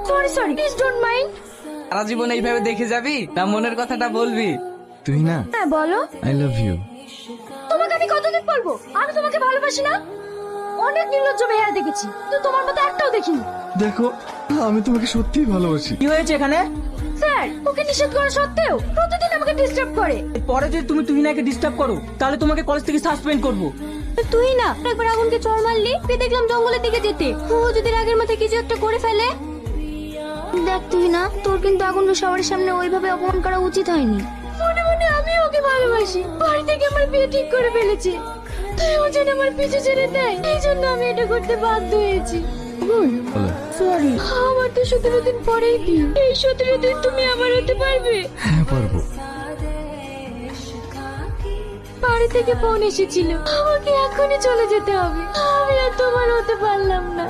Sorry sorry, please don't mind. সারা জীবন এইভাবে দেখে যাবি না মনের কথাটা বলবি? তুই না, হ্যাঁ বলো। I love you. তোমাকে আমি কতদিন বলবো আমি তোমাকে ভালোবাসি না? অনেক নির্লজ্জ বেহারা দেখেছি, কিন্তু তোমার মতো একটাও দেখিনি। দেখো, আমি তোমাকে সত্যিই ভালোবাসি। কি হয়েছে এখানে? স্যার, ওকে নিষেধ করা সত্ত্বেও প্রতিদিন আমাকে ডিস্টার্ব করে। পরে যদি তুমি তুহিনাকে ডিস্টার্ব করো তাহলে তোমাকে কলেজ থেকে সাসপেন্ড করব। তুই না একবার আগুনকে চড় মারলি, পেয়ে দেখলাম জঙ্গলের দিকে যেতে। ও যদি রাগের মাথায় কিছু একটা করে ফেলে। দেখ তুই না, তোর কিন্তু আগুনকে সবার সামনে ওইভাবে অপমান করা উচিত হয়নি। মনে মনে আমি ওকে ভালোবাসি, বাড়ি থেকে আমার বিয়ে ঠিক করে ফেলেছে। তাই ও যেন আমার পিছু ছেড়ে দেয়, এই জন্য আমি এটা করতে বাধ্য হয়েছি। বলো। সরি, আমার তো 17 দিন পরেই বিয়ে। এই 17 দিন তুমি আমার হতে পারবে? হ্যাঁ পারবো। বাড়ি থেকে ফোন এসেছিল, আমাকে এখনই চলে যেতে হবে। আমি আর তোমার হতে পারলাম না।